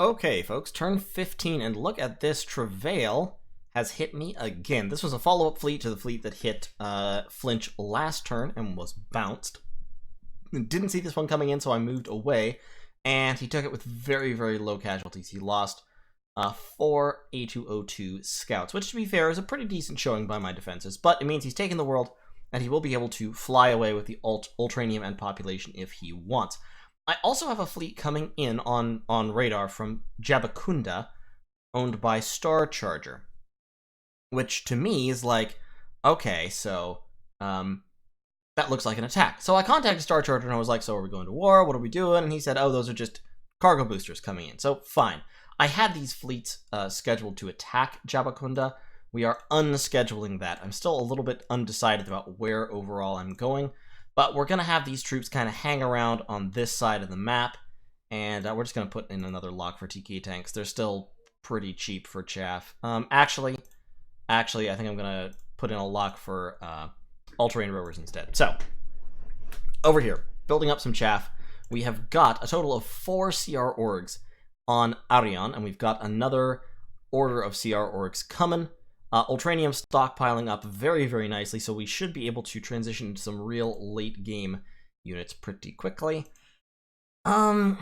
Okay, folks, turn 15, and look at this. Travail has hit me again. This was a follow-up fleet to the fleet that hit Flinch last turn and was bounced. Didn't see this one coming in, so I moved away, and he took it with very, very low casualties. He lost 4 A202 scouts, which, to be fair, is a pretty decent showing by my defenses, but it means he's taken the world, and he will be able to fly away with the Ultranium and population if he wants. I also have a fleet coming in on radar from Jabakunda, owned by Starcharger, which to me is like, okay, so that looks like an attack. So I contacted Starcharger and I was like, so are we going to war? What are we doing? And he said, oh, those are just cargo boosters coming in. So fine. I had these fleets scheduled to attack Jabakunda. We are unscheduling that. I'm still a little bit undecided about where overall I'm going. But we're going to have these troops kind of hang around on this side of the map, and we're just going to put in another lock for TK tanks. They're still pretty cheap for chaff. Actually, I think I'm going to put in a lock for all-terrain rowers instead. So, over here, building up some chaff, we have got a total of 4 CR orgs on Arion, and we've got another order of CR orgs coming. Ultranium stockpiling up very, very nicely, so we should be able to transition into some real late-game units pretty quickly. I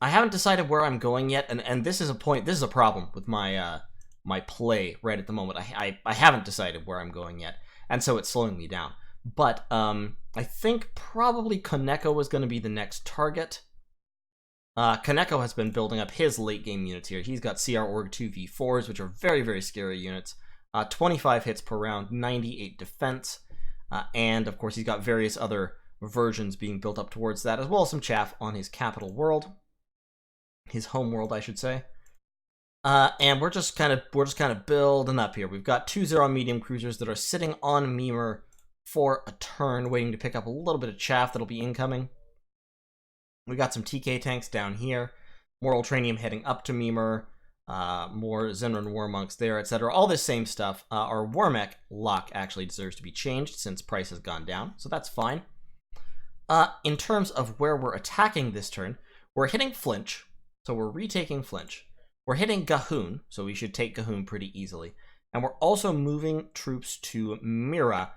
haven't decided where I'm going yet, and this is a problem with my my play right at the moment. I haven't decided where I'm going yet, and so it's slowing me down. But I think probably Koneko is going to be the next target. Koneko has been building up his late-game units here. He's got CR Org 2v4s, which are very, very scary units. 25 hits per round, 98 defense, and of course he's got various other versions being built up towards that, as well as some chaff on his capital world. His home world, I should say. And we're just kind of building up here. We've got 2 Zeron medium cruisers that are sitting on Mimer for a turn, waiting to pick up a little bit of chaff that'll be incoming. We got some TK tanks down here, more Ultranium heading up to Mimer, more Zenran War Monks there, etc. All this same stuff. Our Warmech lock actually deserves to be changed since price has gone down, so that's fine. In terms of where we're attacking this turn, we're hitting Flinch, so we're retaking Flinch. We're hitting Gahoon, so we should take Gahoon pretty easily. And we're also moving troops to Mira,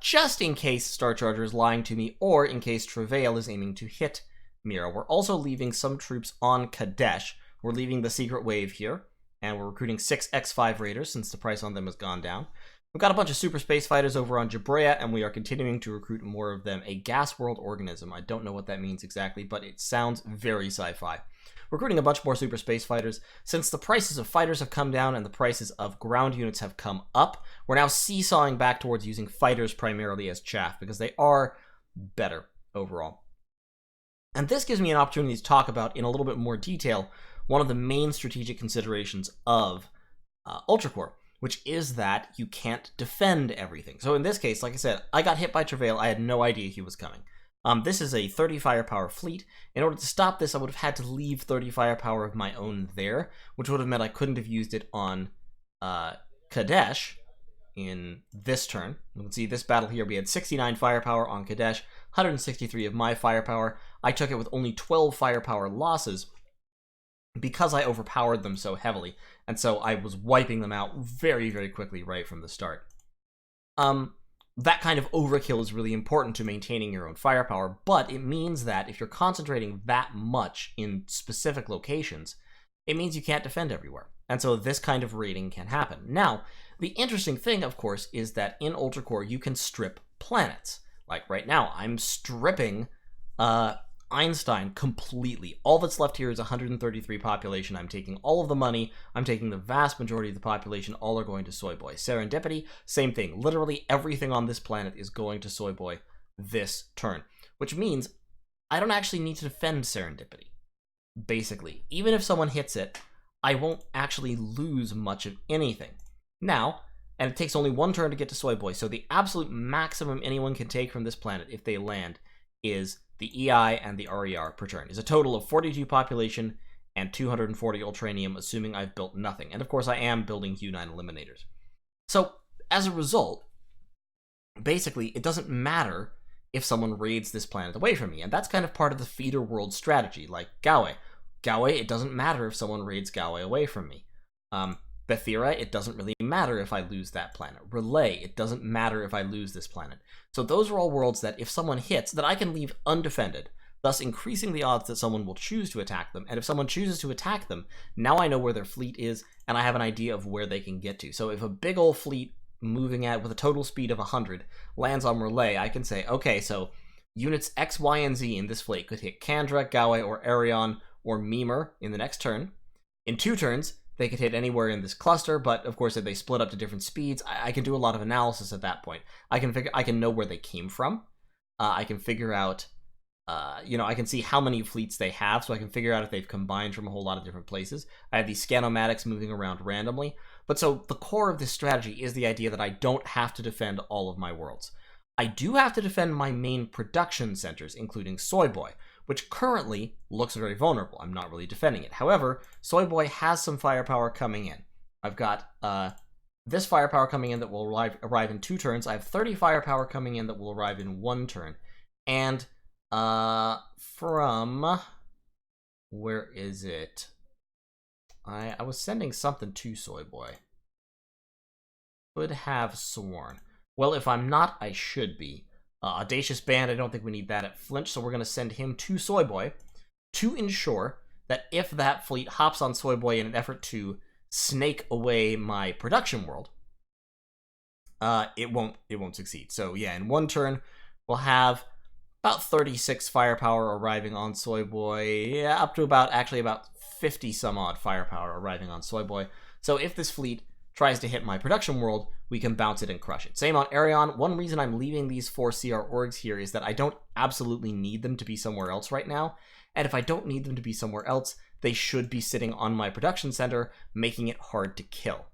just in case Starcharger is lying to me, or in case Travail is aiming to hit Mira. We're also leaving some troops on Kadesh. We're leaving the secret wave here, and we're recruiting 6 X5 Raiders since the price on them has gone down. We've got a bunch of super space fighters over on Jabrea, and we are continuing to recruit more of them. A gas world organism. I don't know what that means exactly, but it sounds very sci-fi. We're recruiting a bunch more super space fighters. Since the prices of fighters have come down and the prices of ground units have come up, we're now seesawing back towards using fighters primarily as chaff, because they are better overall. And this gives me an opportunity to talk about, in a little bit more detail, one of the main strategic considerations of Ultracorps, which is that you can't defend everything. So in this case, like I said, I got hit by Travail. I had no idea he was coming. This is a 30 firepower fleet. In order to stop this, I would have had to leave 30 firepower of my own there, which would have meant I couldn't have used it on Kadesh in this turn. You can see this battle here, we had 69 firepower on Kadesh, 163 of my firepower. I took it with only 12 firepower losses because I overpowered them so heavily, and so I was wiping them out very, very quickly right from the start. That kind of overkill is really important to maintaining your own firepower, but it means that if you're concentrating that much in specific locations, it means you can't defend everywhere. And so this kind of raiding can happen. Now, the interesting thing, of course, is that in Ultracorps, you can strip planets. Like right now, I'm stripping Einstein completely. All that's left here is 133 population. I'm taking all of the money. I'm taking the vast majority of the population. All are going to Soy Boy. Serendipity, same thing. Literally everything on this planet is going to Soy Boy this turn, which means I don't actually need to defend Serendipity. Basically, even if someone hits it, I won't actually lose much of anything. Now, and it takes only 1 turn to get to Soy Boy, so the absolute maximum anyone can take from this planet if they land is the EI and the RER per turn. Is a total of 42 population and 240 Ultranium, assuming I've built nothing. And of course I am building Q9 Eliminators. So, as a result, basically, it doesn't matter if someone raids this planet away from me. And that's kind of part of the feeder world strategy, like Galway. Galway, it doesn't matter if someone raids Galway away from me. Bethira, it doesn't really matter if I lose that planet. Relay, it doesn't matter if I lose this planet. So those are all worlds that if someone hits, that I can leave undefended, thus increasing the odds that someone will choose to attack them. And if someone chooses to attack them, now I know where their fleet is, and I have an idea of where they can get to. So if a big old fleet moving at with a total speed of 100 lands on Relay, I can say, okay, so units X, Y, and Z in this fleet could hit Kandra, Galway, or Arion, or Mimer in the next turn. In 2 turns, they could hit anywhere in this cluster, but of course if they split up to different speeds, I can do a lot of analysis at that point. I can know where they came from. I can figure out, I can see how many fleets they have, so I can figure out if they've combined from a whole lot of different places. I have these scanomatics moving around randomly. But so the core of this strategy is the idea that I don't have to defend all of my worlds. I do have to defend my main production centers, including Soy Boy, which currently looks very vulnerable. I'm not really defending it. However, Soy Boy has some firepower coming in. I've got this firepower coming in that will arrive in 2 turns. I have 30 firepower coming in that will arrive in 1 turn. And from... where is it? I was sending something to Soy Boy. Could have sworn. Well, if I'm not, I should be. Audacious Band, I don't think we need that at Flinch, so we're going to send him to Soy Boy to ensure that if that fleet hops on Soy Boy in an effort to snake away my production world, it won't succeed. So yeah, in 1 turn, we'll have about 36 firepower arriving on Soy Boy, yeah, up to about 50 some odd firepower arriving on Soy Boy. So if this fleet tries to hit my production world, we can bounce it and crush it. Same on Arion. One reason I'm leaving these 4 CR orgs here is that I don't absolutely need them to be somewhere else right now. And if I don't need them to be somewhere else, they should be sitting on my production center, making it hard to kill.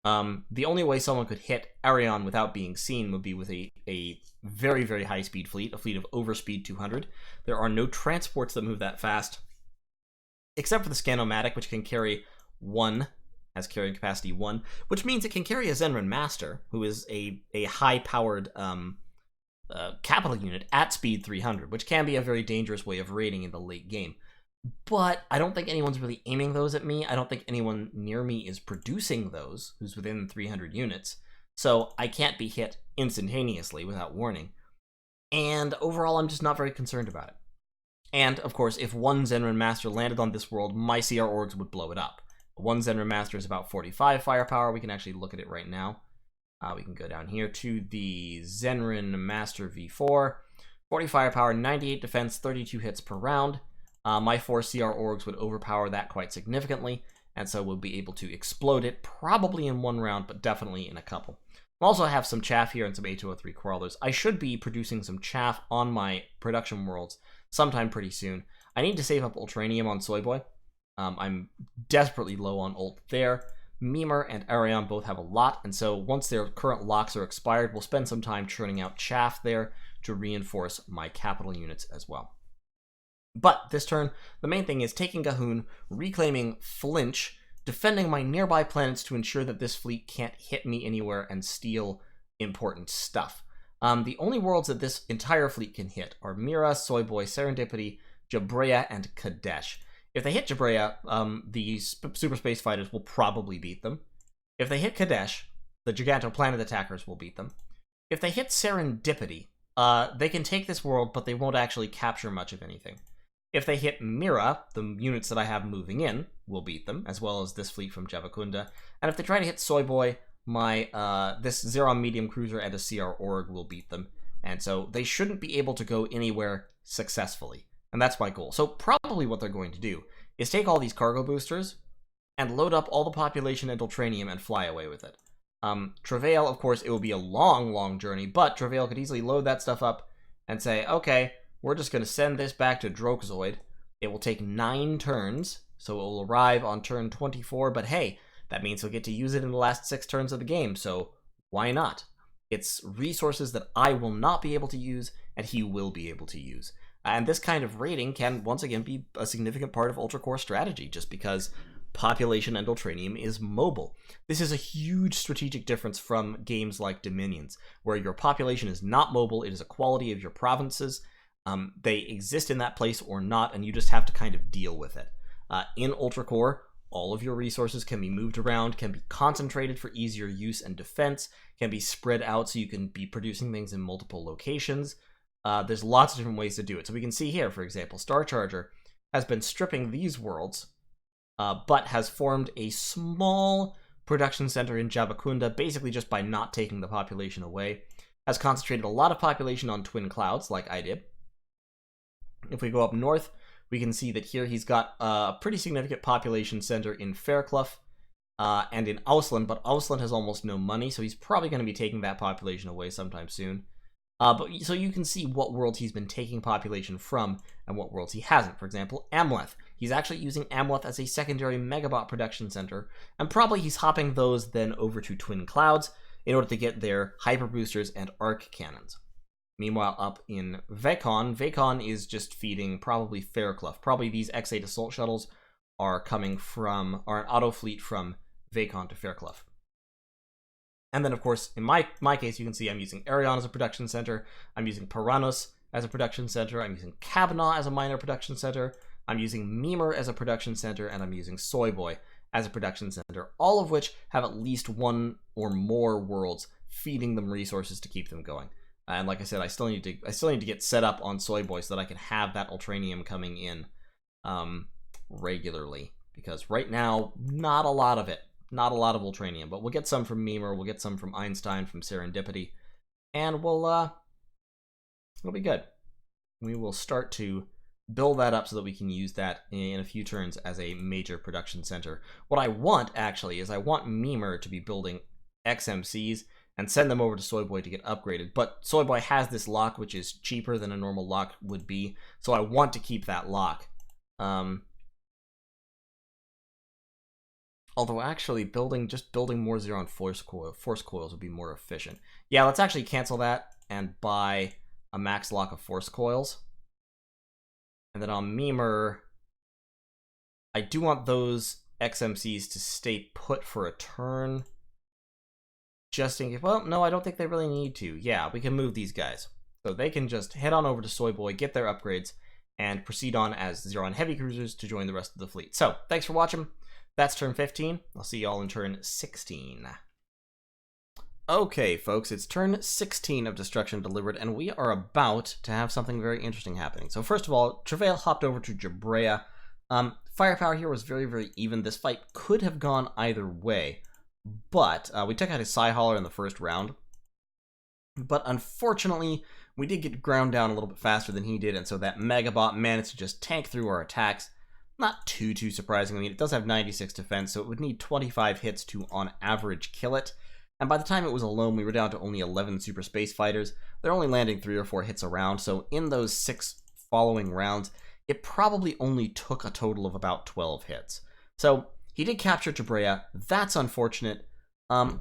The only way someone could hit Arion without being seen would be with a very, very high-speed fleet, a fleet of overspeed 200. There are no transports that move that fast, except for the Scanomatic, which can carry 1, has carrying capacity 1, which means it can carry a Zenrin Master, who is a high-powered capital unit at speed 300, which can be a very dangerous way of raiding in the late game. But I don't think anyone's really aiming those at me. I don't think anyone near me is producing those who's within 300 units, so I can't be hit instantaneously without warning. And overall, I'm just not very concerned about it. And, of course, if 1 Zenrin Master landed on this world, my CR orgs would blow it up. 1 Zenrin Master is about 45 firepower. We can actually look at it right now. We can go down here to the Zenrin Master V4. 40 firepower, 98 defense, 32 hits per round. My 4 CR orgs would overpower that quite significantly, and so we'll be able to explode it, probably in 1 round, but definitely in a couple. I also have some chaff here and some A203 crawlers. I should be producing some chaff on my production worlds sometime pretty soon. I need to save up Ultranium on Soy Boy. I'm desperately low on ult there. Mimer and Arion both have a lot, and so once their current locks are expired, we'll spend some time churning out chaff there to reinforce my capital units as well. But this turn, the main thing is taking Gahoon, reclaiming Flinch, defending my nearby planets to ensure that this fleet can't hit me anywhere and steal important stuff. The only worlds that this entire fleet can hit are Mira, Soy Boy, Serendipity, Jabrea, and Kadesh. If they hit Jabrea, the Super Space Fighters will probably beat them. If they hit Kadesh, the Gigantoplanet Attackers will beat them. If they hit Serendipity, they can take this world, but they won't actually capture much of anything. If they hit Mira, the units that I have moving in will beat them, as well as this fleet from Javakunda. And if they try to hit Soy Boy, my this Zeron medium cruiser and a CR org will beat them. And so they shouldn't be able to go anywhere successfully. And that's my goal. So probably what they're going to do is take all these cargo boosters and load up all the population and Ultranium and fly away with it. Travail, of course, it will be a long, long journey, but Travail could easily load that stuff up and say, okay, we're just going to send this back to Droxoid. It will take 9 turns, so it will arrive on turn 24, but hey, that means he'll get to use it in the last 6 turns of the game, so why not? It's resources that I will not be able to use, and he will be able to use. And this kind of raiding can, once again, be a significant part of Ultracorps strategy, just because population and Ultranium is mobile. This is a huge strategic difference from games like Dominions, where your population is not mobile, it is a quality of your provinces. They exist in that place or not, and you just have to kind of deal with it. In Ultracorps, all of your resources can be moved around, can be concentrated for easier use and defense, can be spread out so you can be producing things in multiple locations. There's lots of different ways to do it. So we can see here, for example, Starcharger has been stripping these worlds, but has formed a small production center in Jabakunda, basically just by not taking the population away. Has concentrated a lot of population on Twin Clouds, like I did. If we go up north, we can see that here he's got a pretty significant population center in Fairclough and in Ausland, but Ausland has almost no money, so he's probably going to be taking that population away sometime soon. So you can see what worlds he's been taking population from and what worlds he hasn't. For example, Amleth. He's actually using Amleth as a secondary Megabot production center, and probably he's hopping those then over to Twin Clouds in order to get their hyper boosters and arc cannons. Meanwhile, up in Vacon is just feeding probably Fairclough. Probably these X8 assault shuttles are coming from, are an auto fleet from Vacon to Fairclough. And then, of course, in my case, you can see I'm using Arion as a production center. I'm using Paranos as a production center. I'm using Kabna as a minor production center. I'm using Mimer as a production center. And I'm using Soyboy as a production center, all of which have at least one or more worlds feeding them resources to keep them going. And like I said, I still need to get set up on Soyboy so that I can have that Ultranium coming in regularly. Because right now, not a lot of it. Not a lot of Ultranium, but we'll get some from Mimer, we'll get some from Einstein, from Serendipity, and it'll be good. We will start to build that up so that we can use that in a few turns as a major production center. What I want, actually, is I want Mimer to be building XMCs and send them over to Soyboy to get upgraded, but Soyboy has this lock, which is cheaper than a normal lock would be, so I want to keep that lock. Although actually building more Xeron force coils would be more efficient. Yeah, let's actually cancel that and buy a max lock of force coils. And then on Mimer, I do want those XMCs to stay put for a turn. Just in case, well, no, I don't think they really need to. Yeah, we can move these guys. So they can just head on over to Soyboy, get their upgrades, and proceed on as Xeron heavy cruisers to join the rest of the fleet. So, thanks for watching. That's turn 15. I'll see y'all in turn 16. Okay, folks, it's turn 16 of Destruction Delivered, and we are about to have something very interesting happening. So first of all, Travail hopped over to Jabrea. Firepower here was very, very even. This fight could have gone either way, but we took out his Psy-Hauler in the first round. But unfortunately, we did get ground down a little bit faster than he did, and so that Megabot managed to just tank through our attacks. Not too surprising. I mean, it does have 96 defense, so it would need 25 hits to, on average, kill it. And by the time it was alone, we were down to only 11 Super Space Fighters. They're only landing 3 or 4 hits a round, so in those 6 following rounds, it probably only took a total of about 12 hits. So, he did capture Jabrea. That's unfortunate.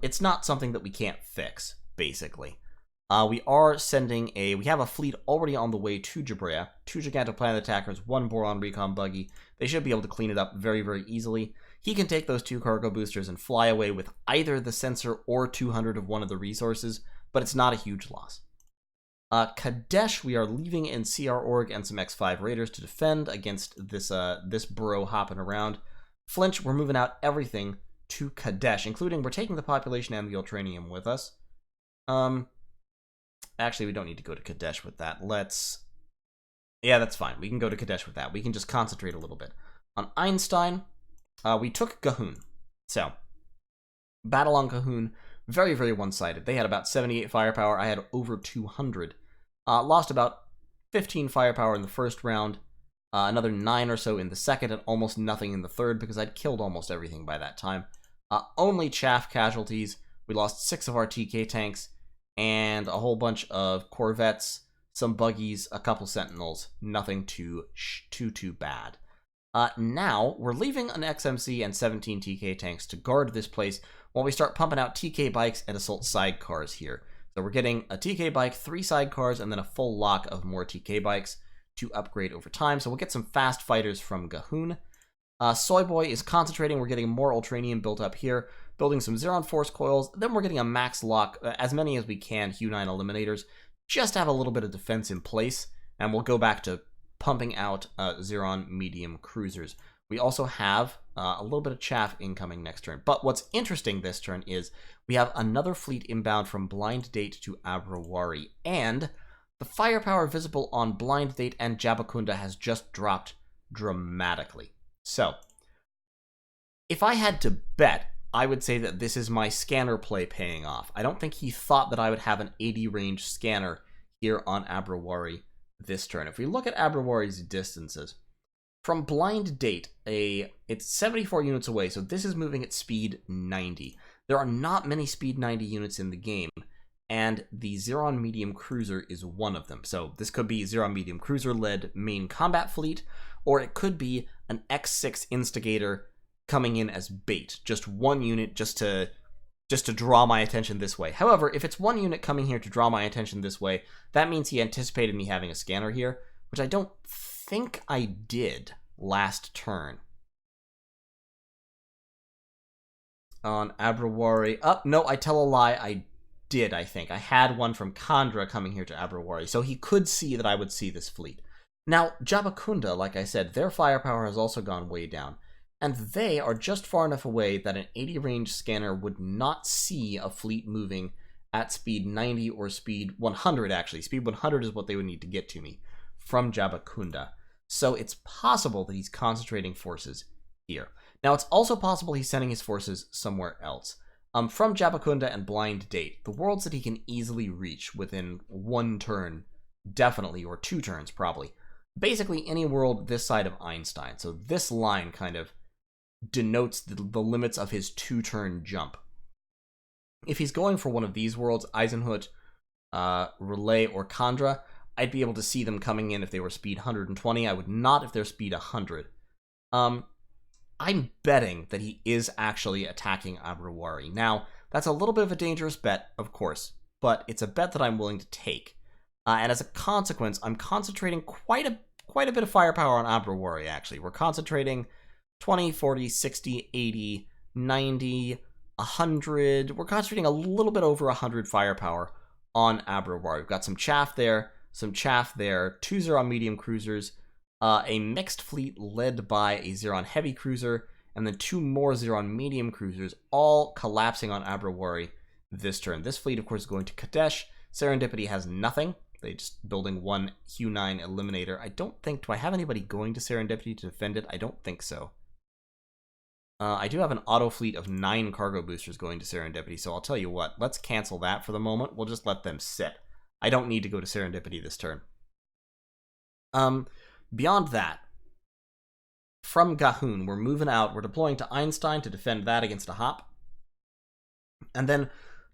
It's not something that we can't fix, basically. We have a fleet already on the way to Jabrea, 2 Gigantoplanet attackers, 1 Boron Recon buggy. They should be able to clean it up very, very easily. He can take those 2 cargo boosters and fly away with either the sensor or 200 of one of the resources, but it's not a huge loss. Kadesh, we are leaving in CR Org and some X5 Raiders to defend against this bro hopping around. Flinch, we're moving out everything to Kadesh, including we're taking the population and the Ultranium with us. Actually, we don't need to go to Kadesh with that. Yeah, that's fine. We can go to Kadesh with that. We can just concentrate a little bit. On Einstein, we took Gahun. So, battle on Gahun, very, very one-sided. They had about 78 firepower. I had over 200. Lost about 15 firepower in the first round, another 9 or so in the second, and almost nothing in the third because I'd killed almost everything by that time. Only chaff casualties. We lost 6 of our TK tanks, and a whole bunch of Corvettes, some buggies, a couple Sentinels. Nothing too bad. Now, we're leaving an XMC and 17 TK tanks to guard this place while we start pumping out TK bikes and assault sidecars here. So we're getting a TK bike, 3 sidecars, and then a full lock of more TK bikes to upgrade over time. So we'll get some fast fighters from Gahun. Soy Boy is concentrating. We're getting more Ultranium built up here, building some Xeron Force Coils. Then we're getting a max lock, as many as we can, Hue 9 Eliminators, just to have a little bit of defense in place. And we'll go back to pumping out Xeron Medium Cruisers. We also have a little bit of chaff incoming next turn. But what's interesting this turn is we have another fleet inbound from Blind Date to Abrawari. And the firepower visible on Blind Date and Jabakunda has just dropped dramatically. So, if I had to bet, I would say that this is my scanner play paying off. I don't think he thought that I would have an 80 range scanner here on Abrawari this turn. If we look at Abrawari's distances, from Blind Date, it's 74 units away, so this is moving at speed 90. There are not many speed 90 units in the game, and the Xeron Medium Cruiser is one of them. So this could be Xeron Medium Cruiser-led main combat fleet, or it could be an X6 Instigator coming in as bait, just one unit just to draw my attention this way. However, if it's one unit coming here to draw my attention this way, that means he anticipated me having a scanner here, which I don't think I did last turn. On Abrawari, no, I tell a lie, I did, I think. I had one from Kandra coming here to Abrawari, so he could see that I would see this fleet. Now, Jabakunda, like I said, their firepower has also gone way down, and they are just far enough away that an 80 range scanner would not see a fleet moving at speed 90 or speed 100, actually. Speed 100 is what they would need to get to me from Jabakunda. So it's possible that he's concentrating forces here. Now, it's also possible he's sending his forces somewhere else. From Jabakunda and Blind Date, the worlds that he can easily reach within one turn, definitely, or two turns probably. Basically any world this side of Einstein. So this line kind of denotes the limits of his two-turn jump. If he's going for one of these worlds, Eisenhut, Relay, or Kandra, I'd be able to see them coming in if they were speed 120. I would not if they're speed 100. I'm betting that he is actually attacking Abrawari. Now, that's a little bit of a dangerous bet, of course, but it's a bet that I'm willing to take. And as a consequence, I'm concentrating quite a bit of firepower on Abrawari, actually. We're concentrating 20, 40, 60, 80, 90, 100. We're concentrating a little bit over 100 firepower on Abrawari. We've got some chaff there, 2 Xeron medium cruisers, a mixed fleet led by a Xeron heavy cruiser, and then 2 more Xeron medium cruisers, all collapsing on Abrawari this turn. This fleet, of course, is going to Kadesh. Serendipity has nothing. They just building 1 Hue 9 Eliminator. Do I have anybody going to Serendipity to defend it? I don't think so. I do have an auto fleet of 9 cargo boosters going to Serendipity, so I'll tell you what, let's cancel that for the moment. We'll just let them sit. I don't need to go to Serendipity this turn. Beyond that, from Gahun, we're moving out. We're deploying to Einstein to defend that against a hop. And then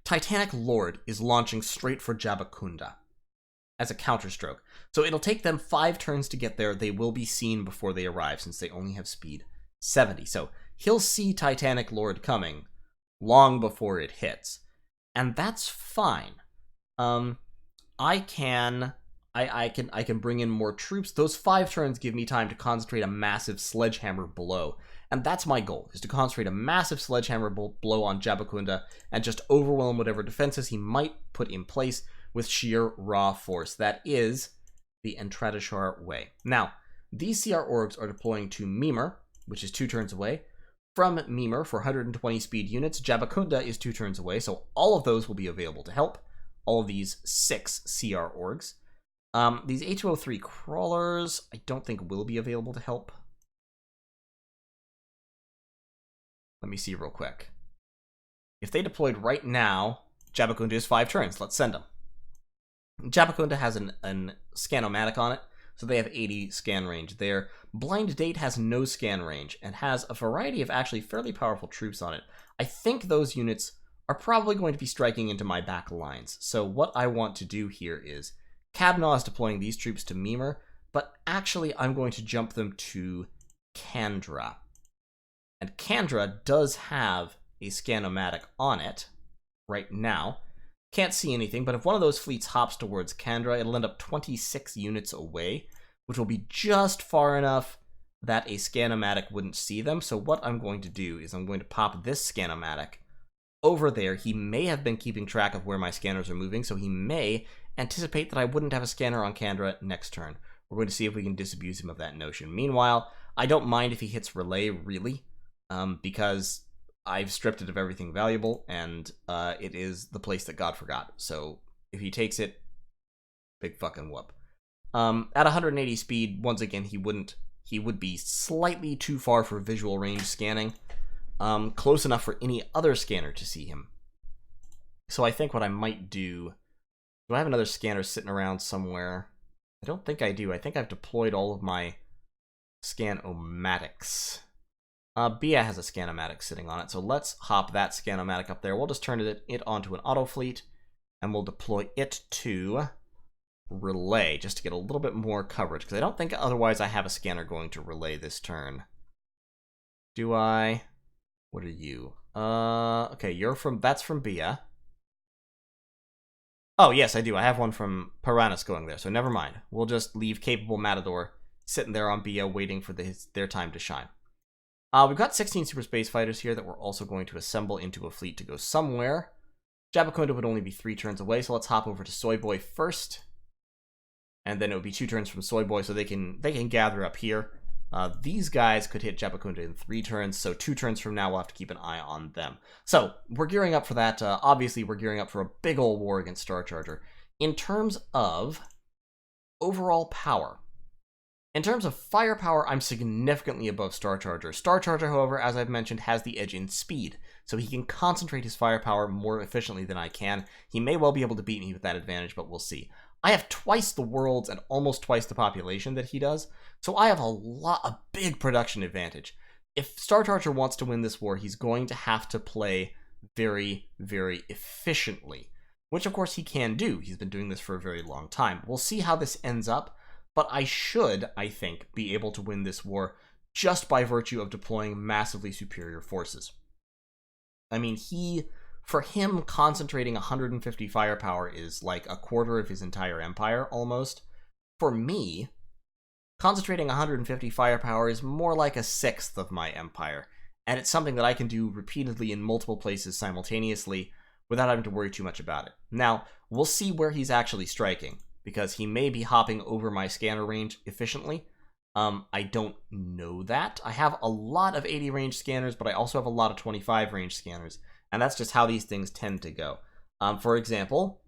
Titanic Lord is launching straight for Jabakunda as a counterstroke. So it'll take them 5 turns to get there. They will be seen before they arrive, since they only have speed 70. So he'll see Titanic Lord coming long before it hits. And that's fine. I can bring in more troops. Those 5 turns give me time to concentrate a massive sledgehammer blow. And that's my goal, is to concentrate a massive sledgehammer blow on Jabakunda and just overwhelm whatever defenses he might put in place with sheer raw force. That is the Entradishar way. Now, these CR orgs are deploying to Mimer, which is 2 turns away. From Mimer for 120 speed units, Jabakunda is 2 turns away, so all of those will be available to help. All of these 6 CR orgs. These A203 crawlers, I don't think will be available to help. Let me see real quick. If they deployed right now, Jabakunda is 5 turns. Let's send them. Jabakunda has an Scanomatic on it, so they have 80 scan range there. Blind Date has no scan range and has a variety of actually fairly powerful troops on it. I think those units are probably going to be striking into my back lines. So what I want to do here is Kabnaw is deploying these troops to Mimer, but actually I'm going to jump them to Kandra. And Kandra does have a Scanomatic on it right now. Can't see anything, but if one of those fleets hops towards Kandra, it'll end up 26 units away, which will be just far enough that a Scanomatic wouldn't see them, so what I'm going to do is I'm going to pop this Scanomatic over there. He may have been keeping track of where my scanners are moving, so he may anticipate that I wouldn't have a scanner on Kandra next turn. We're going to see if we can disabuse him of that notion. Meanwhile, I don't mind if he hits Relay, really, because I've stripped it of everything valuable, and it is the place that God forgot. So if he takes it, big fucking whoop. At 180 speed, once again, he would be slightly too far for visual range scanning, close enough for any other scanner to see him. So I think what I might do I have another scanner sitting around somewhere? I don't think I do. I think I've deployed all of my Scan-O-Matics. Bia has a Scan-O-Matic sitting on it, so let's hop that Scan-O-Matic up there. We'll just turn it onto an auto fleet, and we'll deploy it to Relay, just to get a little bit more coverage, because I don't think otherwise I have a scanner going to Relay this turn. Do I? What are you? Okay, that's from Bia. Oh, yes, I do. I have one from Piranus going there, so never mind. We'll just leave Capable Matador sitting there on Bia waiting for their time to shine. We've got 16 Super Space Fighters here that we're also going to assemble into a fleet to go somewhere. Jabakunda would only be 3 turns away, so let's hop over to Soy Boy first. And then it would be 2 turns from Soy Boy, so they can gather up here. These guys could hit Jabakunda in 3 turns, so 2 turns from now we'll have to keep an eye on them. So, we're gearing up for that. Obviously, we're gearing up for a big old war against Starcharger. In terms of overall power, in terms of firepower, I'm significantly above Starcharger. Starcharger, however, as I've mentioned, has the edge in speed, so he can concentrate his firepower more efficiently than I can. He may well be able to beat me with that advantage, but we'll see. I have twice the worlds and almost twice the population that he does, so I have a big production advantage. If Starcharger wants to win this war, he's going to have to play very, very efficiently, which of course he can do. He's been doing this for a very long time. We'll see how this ends up, but I should, I think, be able to win this war just by virtue of deploying massively superior forces. I mean, for him, concentrating 150 firepower is like a quarter of his entire empire, almost. For me, concentrating 150 firepower is more like a sixth of my empire, and it's something that I can do repeatedly in multiple places simultaneously without having to worry too much about it. Now, we'll see where he's actually striking, because he may be hopping over my scanner range efficiently. I don't know that. I have a lot of 80 range scanners, but I also have a lot of 25 range scanners, and that's just how these things tend to go. For example,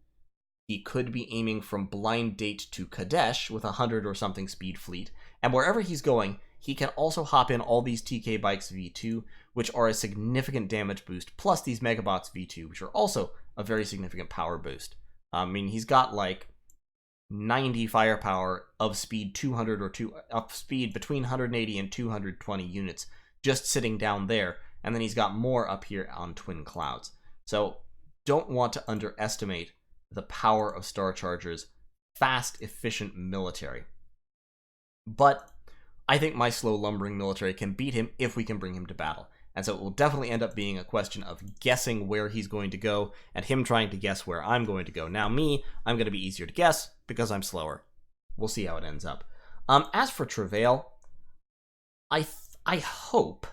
he could be aiming from Blind Date to Kadesh with a 100 or something speed fleet, and wherever he's going, he can also hop in all these TK Bikes V2, which are a significant damage boost, plus these Megabots V2, which are also a very significant power boost. I mean, he's got like 90 firepower of speed 200 or up speed between 180 and 220 units just sitting down there, and then he's got more up here on Twin Clouds. So don't want to underestimate the power of Starcharger's fast, efficient military. But I think my slow lumbering military can beat him if we can bring him to battle. And so it will definitely end up being a question of guessing where he's going to go and him trying to guess where I'm going to go. Now me, I'm going to be easier to guess because I'm slower. We'll see how it ends up. As for Travail, I hope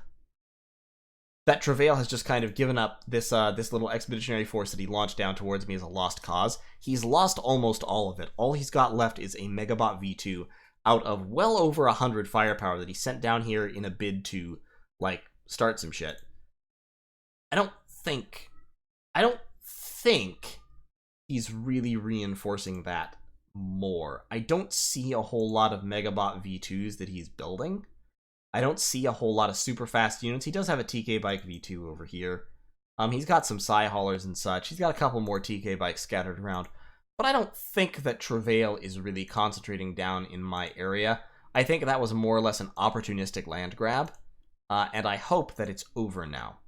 that Travail has just kind of given up this little expeditionary force that he launched down towards me as a lost cause. He's lost almost all of it. All he's got left is a Megabot V2 out of well over 100 firepower that he sent down here in a bid to, like, start some shit. I don't think he's really reinforcing that more. I don't see a whole lot of Megabot V2s that he's building. I don't see a whole lot of super fast units. He does have a TK Bike V2 over here. He's got some Psy Haulers and such. He's got a couple more TK Bikes scattered around. But I don't think that Travail is really concentrating down in my area. I think that was more or less an opportunistic land grab. And I hope that it's over now.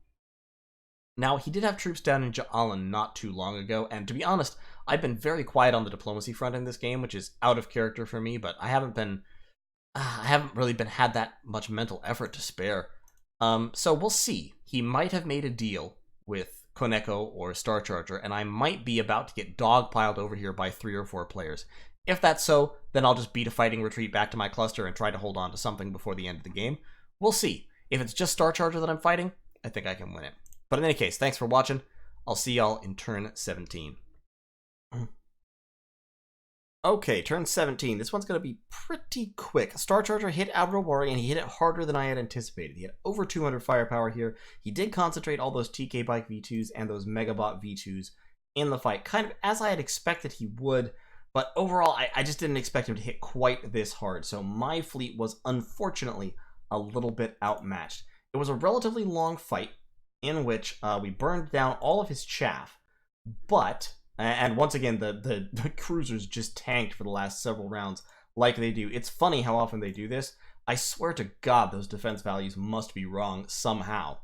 Now, he did have troops down in Ja'alan not too long ago, and to be honest, I've been very quiet on the diplomacy front in this game, which is out of character for me, but I haven't really had that much mental effort to spare. So we'll see. He might have made a deal with Koneko or Starcharger, and I might be about to get dogpiled over here by 3 or 4 players. If that's so, then I'll just beat a fighting retreat back to my cluster and try to hold on to something before the end of the game. We'll see. If it's just Starcharger that I'm fighting, I think I can win it. But in any case, thanks for watching. I'll see y'all in turn 17. Okay, turn 17. This one's going to be pretty quick. Starcharger hit Abrawari, and he hit it harder than I had anticipated. He had over 200 firepower here. He did concentrate all those TK Bike V2s and those Megabot V2s in the fight, kind of as I had expected he would. But overall, I just didn't expect him to hit quite this hard. So my fleet was unfortunately a little bit outmatched. It was a relatively long fight in which we burned down all of his chaff, but... And once again, the cruisers just tanked for the last several rounds like they do. It's funny how often they do this. I swear to God, those defense values must be wrong somehow.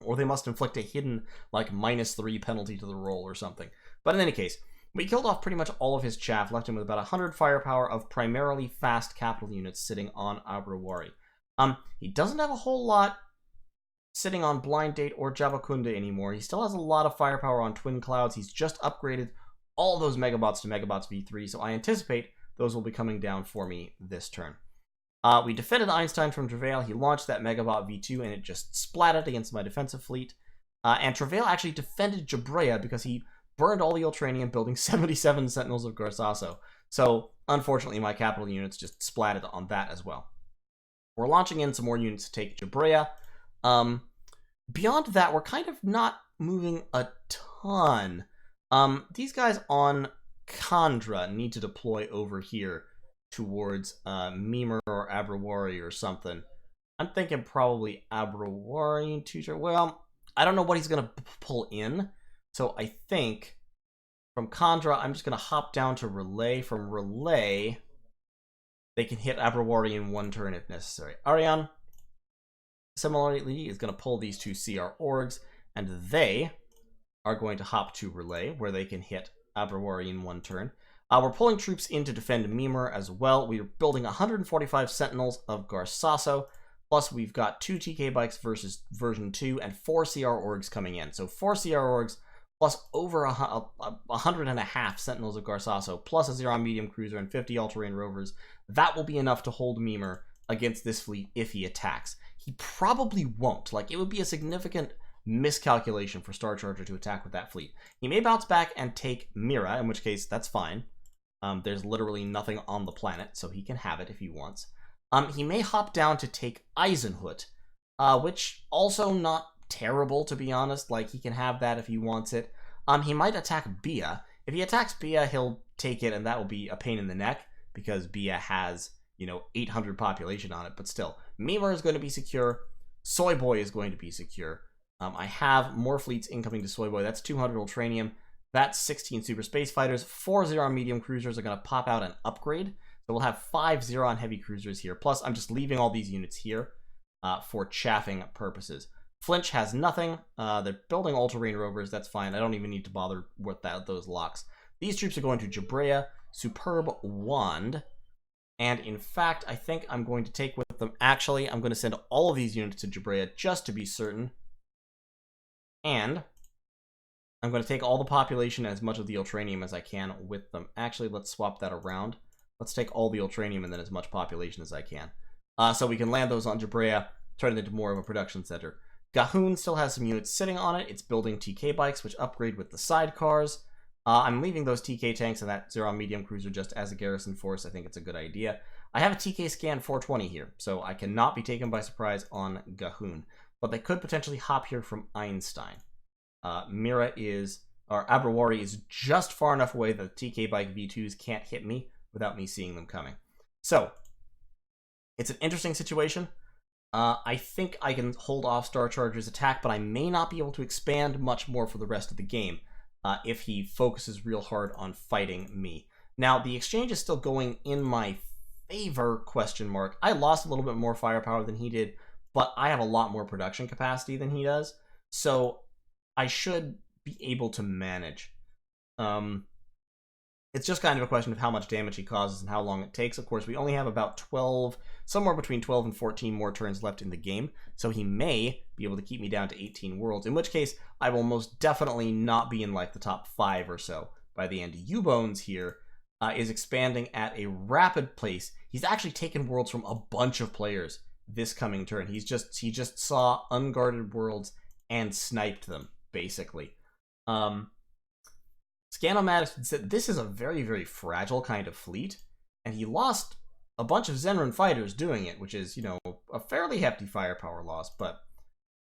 Or they must inflict a hidden, like, -3 penalty to the roll or something. But in any case, we killed off pretty much all of his chaff, left him with about 100 firepower of primarily fast capital units sitting on Abrawari. He doesn't have a whole lot sitting on Blind Date or Javakunda anymore. He still has a lot of firepower on Twin Clouds. He's just upgraded all those Megabots to Megabots V3, so I anticipate those will be coming down for me this turn. We defended Einstein from Travail. He launched that Megabot V2, and it just splatted against my defensive fleet. And Travail actually defended Jabrea because he burned all the Ultranium, building 77 Sentinels of Garsasso. So, unfortunately, my capital units just splatted on that as well. We're launching in some more units to take Jabrea. Beyond that, we're kind of not moving a ton. These guys on Khandra need to deploy over here towards Mimer or Abrawari or something. I'm thinking probably Abrawari in 2 turns. Well, I don't know what he's going to pull in. So I think from Khandra, I'm just going to hop down to Relay. From Relay, they can hit Abrawari in 1 turn if necessary. Ariane, similarly, is going to pull these 2 CR Orgs, and they are going to hop to Relay, where they can hit Abrawari in 1 turn. We're pulling troops in to defend Mimer as well. We are building 145 Sentinels of Garsasso, plus we've got 2 TK Bikes versus version 2, and 4 CR Orgs coming in. So 4 CR Orgs, plus over 100.5 Sentinels of Garsasso, plus a Xeron medium cruiser and 50 all-terrain rovers. That will be enough to hold Mimer against this fleet if he attacks. He probably won't. Like, it would be a significant miscalculation for Starcharger to attack with that fleet. He may bounce back and take Mira, in which case, that's fine. There's literally nothing on the planet, so he can have it if he wants. He may hop down to take Eisenhut, which also not terrible, to be honest. Like, he can have that if he wants it. He might attack Bia. If he attacks Bia, he'll take it, and that will be a pain in the neck, because Bia has, 800 population on it, but still. Mimer is going to be secure. Soy Boy is going to be secure. I have more fleets incoming to Soy Boy. That's 200 Ultranium. That's 16 Super Space Fighters. 4 Xeron Medium Cruisers are going to pop out and upgrade. So we'll have 5 Xeron Heavy Cruisers here. Plus, I'm just leaving all these units here for chaffing purposes. Flinch has nothing. They're building all-terrain rovers. That's fine. I don't even need to bother with those locks. These troops are going to Jabrea. Superb Wand. And in fact, I think I'm going to take with them... Actually, I'm going to send all of these units to Jabrea just to be certain. And I'm going to take all the population and as much of the Ultranium as I can with them. Actually, let's swap that around. Let's take all the Ultranium and then as much population as I can. So we can land those on Jabrea, turn it into more of a production center. Gahun still has some units sitting on it. It's building TK Bikes, which upgrade with the sidecars. I'm leaving those TK tanks and that Xeron Medium Cruiser just as a garrison force. I think it's a good idea. I have a TK Scan 420 here, so I cannot be taken by surprise on Gahun. But they could potentially hop here from Einstein. Abrawari is just far enough away that the TK Bike V2s can't hit me without me seeing them coming. So, it's an interesting situation. I think I can hold off Starcharger's attack, but I may not be able to expand much more for the rest of the game if he focuses real hard on fighting me. Now, the exchange is still going in my favor, question mark. I lost a little bit more firepower than he did, but I have a lot more production capacity than he does, so I should be able to manage. It's just kind of a question of how much damage he causes and how long it takes. Of course, we only have about 12, somewhere between 12 and 14 more turns left in the game, so he may be able to keep me down to 18 worlds, in which case I will most definitely not be in like the top 5 or so by the end. U-Bones here is expanding at a rapid pace. He's actually taken worlds from a bunch of players this coming turn. He just saw unguarded worlds and sniped them, basically. Scanomatic said this is a very, very fragile kind of fleet, and he lost a bunch of Zenran fighters doing it, which is, a fairly hefty firepower loss, but,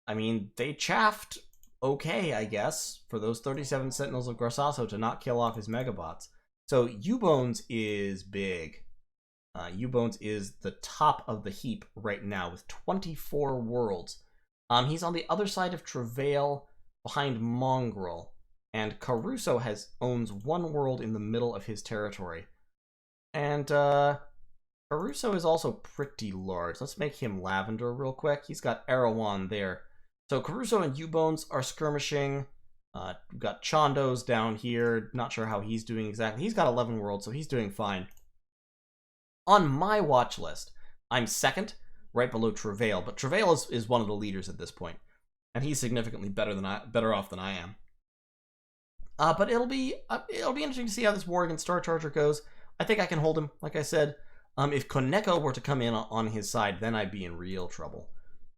I mean, they chaffed okay, I guess, for those 37 Sentinels of Grassasso to not kill off his Megabots. So U-Bones is big. U-Bones is the top of the heap right now with 24 worlds. He's on the other side of Travail behind Mongrel, and Caruso owns one world in the middle of his territory. And Caruso is also pretty large. Let's make him Lavender real quick. He's got Erewhon there. So Caruso and U-Bones are skirmishing. We've got Chandos down here. Not sure how he's doing exactly. He's got 11 worlds, so he's doing fine. On my watch list, I'm second, right below Travail. But Travail is one of the leaders at this point, and he's significantly better off than I am. But it'll be interesting to see how this war against Starcharger goes. I think I can hold him, like I said. If Koneko were to come in on his side, then I'd be in real trouble.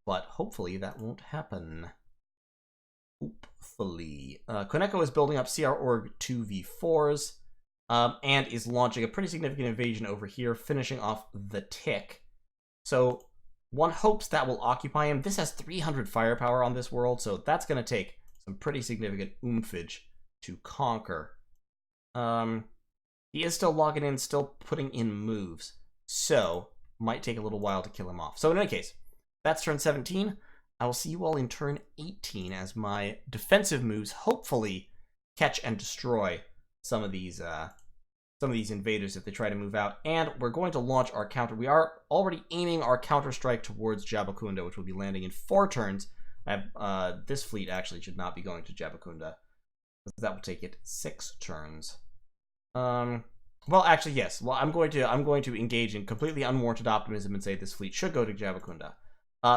But hopefully that won't happen. Hopefully. Koneko is building up CR Org 2v4s, and is launching a pretty significant invasion over here, finishing off the Tick. So one hopes that will occupy him. This has 300 firepower on this world, so that's going to take some pretty significant oomphlage to conquer. He is still logging in, still putting in moves, so might take a little while to kill him off. So in any case, that's turn 17. I will see you all in turn 18 as my defensive moves hopefully catch and destroy some of these invaders if they try to move out. And we're going to launch our counter. We are already aiming our counter strike towards Jabakunda, which will be landing in 4 turns. This fleet actually should not be going to Jabakunda, because that will take it 6 turns. Well, actually, yes. Well, I'm going to engage in completely unwarranted optimism and say this fleet should go to Jabakunda.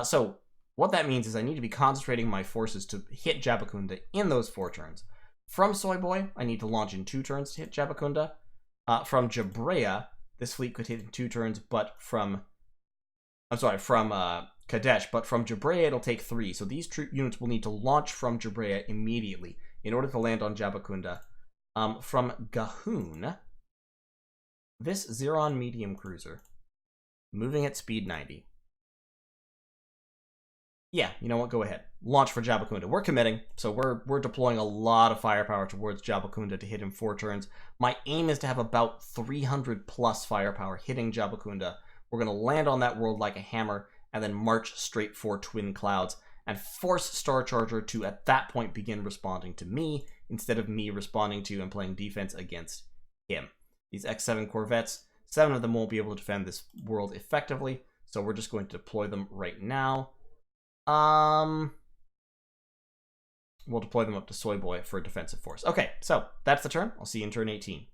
So what that means is I need to be concentrating my forces to hit Jabakunda in those 4 turns. From Soy Boy, I need to launch in 2 turns to hit Jabakunda. From Jabrea, this fleet could hit in 2 turns, but from Kadesh, but from Jabrea it'll take 3. So these troop units will need to launch from Jabrea immediately in order to land on Jabakunda. From Gahoon, this Zeron medium cruiser, moving at speed 90. Yeah, you know what? Go ahead. Launch for Jabakunda. We're committing, so we're deploying a lot of firepower towards Jabakunda to hit in 4 turns. My aim is to have about 300 plus firepower hitting Jabakunda. We're going to land on that world like a hammer, and then march straight for Twin Clouds, and force Starcharger to, at that point, begin responding to me, instead of me responding to and playing defense against him. These X7 Corvettes, 7 of them won't be able to defend this world effectively, so we're just going to deploy them right now. We'll deploy them up to Soy Boy for a defensive force. Okay, so that's the turn. I'll see you in turn 18.